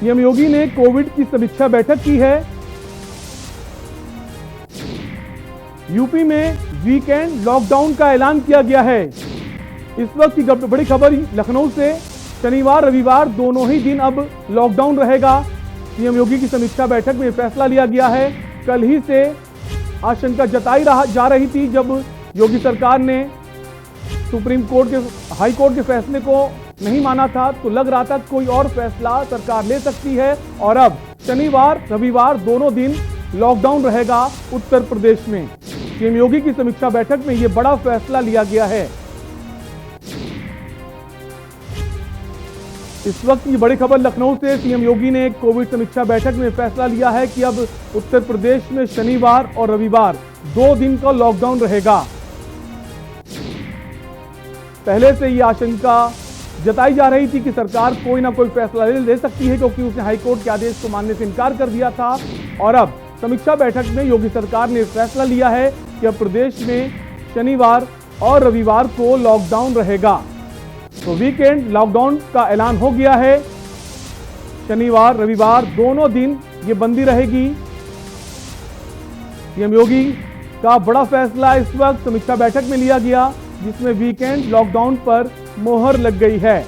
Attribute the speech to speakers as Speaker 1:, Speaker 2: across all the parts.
Speaker 1: CM योगी ने Covid की समीक्षा बैठक की है। यूपी में वीकेंड लॉकडाउन का ऐलान किया गया है। इस वक्त की बड़ी खबर लखनऊ से, शनिवार रविवार दोनों ही दिन अब लॉकडाउन रहेगा। सीएम योगी की समीक्षा बैठक में फैसला लिया गया है। कल ही से आशंका जताई जा रही थी, जब योगी सरकार ने सुप्रीम कोर्ट के हाई कोर्ट के फैसले को नहीं माना था, तो लग रहा था कोई और फैसला सरकार ले सकती है। और अब शनिवार रविवार दोनों दिन लॉकडाउन रहेगा उत्तर प्रदेश में। सीएम योगी की समीक्षा बैठक में यह बड़ा फैसला लिया गया है। इस वक्त की बड़ी खबर लखनऊ से, सीएम योगी ने कोविड समीक्षा बैठक में फैसला लिया है कि अब उत्तर प्रदेश में शनिवार और रविवार 2 दिन का लॉकडाउन रहेगा। पहले से यह आशंका जताई जा रही थी कि सरकार कोई ना कोई फैसला ले सकती है, क्योंकि उसने हाईकोर्ट के आदेश को मानने से इनकार कर दिया था। और अब समीक्षा बैठक में योगी सरकार ने फैसला लिया है कि अब प्रदेश में शनिवार और रविवार को लॉकडाउन रहेगा। तो वीकेंड लॉकडाउन का ऐलान हो गया है। शनिवार रविवार दोनों दिन ये बंदी रहेगी। सीएम योगी का बड़ा फैसला इस वक्त समीक्षा बैठक में लिया गया, जिसमें वीकेंड लॉकडाउन पर मोहर लग गई है।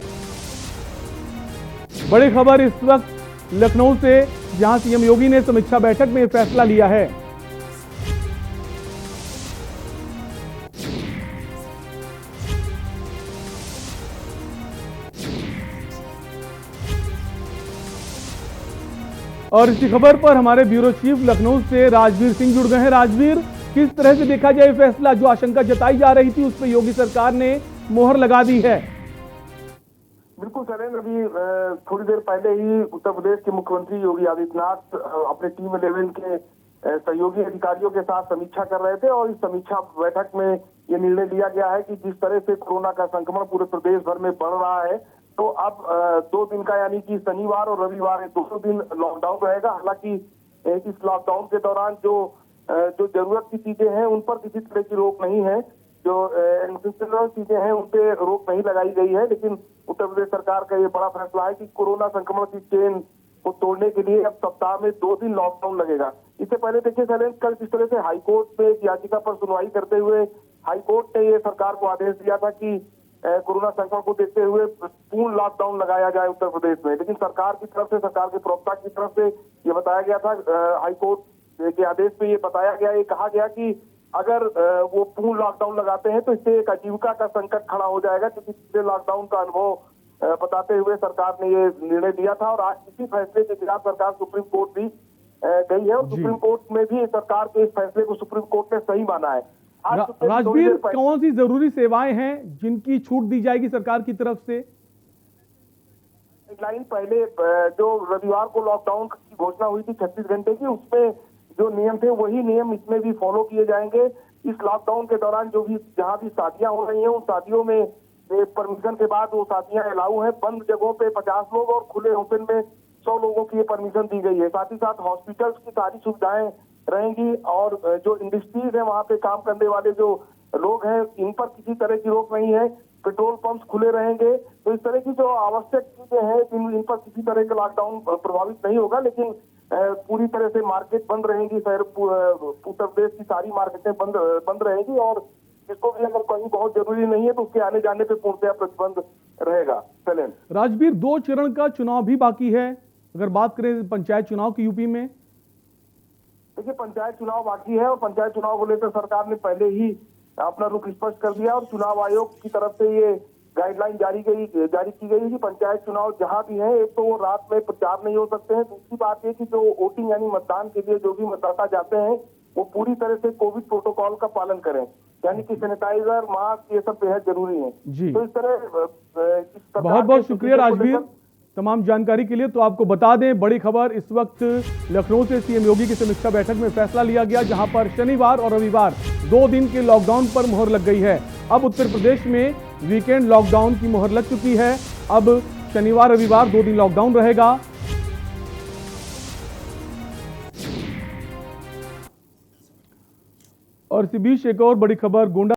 Speaker 1: बड़ी खबर इस वक्त लखनऊ से, जहां सीएम योगी ने समीक्षा बैठक में फैसला लिया है। और इसी खबर पर हमारे ब्यूरो चीफ लखनऊ से राजवीर सिंह जुड़ गए हैं। राजवीर, किस तरह से देखा जाए फैसला, जो आशंका जताई जा रही थी उस पर योगी सरकार ने मोहर लगा दी है?
Speaker 2: बिल्कुल सरेन, अभी थोड़ी देर पहले ही उत्तर प्रदेश के मुख्यमंत्री योगी आदित्यनाथ अपने टीम 11 के सहयोगी अधिकारियों के साथ समीक्षा कर रहे थे, और इस समीक्षा बैठक में ये निर्णय लिया गया है कि जिस तरह से कोरोना का संक्रमण पूरे प्रदेश भर में बढ़ रहा है, तो अब 2 दिन का यानी कि शनिवार और रविवार दोनों दिन लॉकडाउन रहेगा। हालांकि इस लॉकडाउन के दौरान जो जरूरत की चीजें हैं उन पर किसी तरह की रोक नहीं है, जो एसेंशियल चीजें हैं उन पे रोक नहीं लगाई गई है। लेकिन उत्तर प्रदेश सरकार का ये बड़ा फैसला है कि कोरोना संक्रमण की चेन को तोड़ने के लिए अब सप्ताह में 2 दिन लॉकडाउन लगेगा। इससे पहले देखिए सैलेंस, कल जिस तरह से हाईकोर्ट में एक याचिका पर सुनवाई करते हुए हाईकोर्ट ने ये सरकार को आदेश दिया था कि कोरोना संक्रमण को देखते हुए पूर्ण लॉकडाउन लगाया जाए उत्तर प्रदेश में, लेकिन सरकार की तरफ से, सरकार के प्रवक्ता की तरफ से ये बताया गया था, हाईकोर्ट के आदेश में ये बताया गया, ये कहा गया कि अगर वो पूर्ण लॉकडाउन लगाते हैं तो इससे एक आजीविका का संकट खड़ा हो जाएगा, क्योंकि पिछले लॉकडाउन का अनुभव बताते हुए सरकार ने ये निर्णय लिया था। और आज इसी फैसले के खिलाफ सरकार सुप्रीम कोर्ट भी गई है, और सुप्रीम कोर्ट में भी सरकार के इस फैसले को सुप्रीम कोर्ट ने सही माना है।
Speaker 1: राजवीर, कौन सी जरूरी सेवाएं हैं जिनकी छूट दी जाएगी सरकार की तरफ से?
Speaker 2: लाइन पहले जो रविवार को लॉकडाउन की घोषणा हुई थी 36 घंटे की, उसमें जो नियम थे वही नियम इसमें भी फॉलो किए जाएंगे। इस लॉकडाउन के दौरान जो भी जहां भी शादियां हो रही हैं, उन शादियों में परमिशन के बाद वो शादियां अलाउ है। बंद जगहों पे 50 लोग और खुले ओपन में 100 लोगों की ये परमिशन दी गई है। साथ ही साथ हॉस्पिटल्स की सारी सुविधाएं रहेंगी, और जो इंडस्ट्रीज है वहां पे काम करने वाले जो लोग हैं, इन पर किसी तरह की रोक नहीं है। पेट्रोल पंप्स खुले रहेंगे। तो इस तरह की जो आवश्यक चीजें हैं इन पर किसी तरह का लॉकडाउन प्रभावित नहीं होगा, लेकिन पूरी तरह से मार्केट बंद रहेंगी। शहर उत्तर प्रदेश की सारी मार्केटें बंद रहेगी, और जिसको भी अगर कहीं बहुत जरूरी नहीं है तो उसके आने जाने पे पूर्णतः प्रतिबंध रहेगा। चलें
Speaker 1: राजवीर, 2 चरण का चुनाव भी बाकी है। अगर बात करें पंचायत चुनाव की यूपी में,
Speaker 2: देखिए पंचायत चुनाव बाकी है, और पंचायत चुनाव को लेकर सरकार ने पहले ही अपना रुख स्पष्ट कर दिया, और चुनाव आयोग की तरफ से ये गाइडलाइन जारी की गई है कि पंचायत चुनाव जहां भी है, एक तो वो रात में प्रचार नहीं हो सकते हैं। दूसरी बात ये कि जो वोटिंग यानी मतदान के लिए जो भी मतदाता जाते हैं वो पूरी तरह से कोविड प्रोटोकॉल का पालन करें, यानी कि सैनिटाइजर, मास्क, ये सब बेहद जरूरी है। तो इस तरह
Speaker 1: बहुत बहुत शुक्रिया राजवीर तमाम जानकारी के लिए। तो आपको बता दें, बड़ी खबर इस वक्त लखनऊ से, सीएम योगी की समीक्षा बैठक में फैसला लिया गया, जहां पर शनिवार और रविवार 2 दिन के लॉकडाउन पर मोहर लग गई है। अब उत्तर प्रदेश में वीकेंड लॉकडाउन की मोहर लग चुकी है। अब शनिवार रविवार 2 दिन लॉकडाउन रहेगा। और इसी बीच एक और बड़ी खबर, गोंडा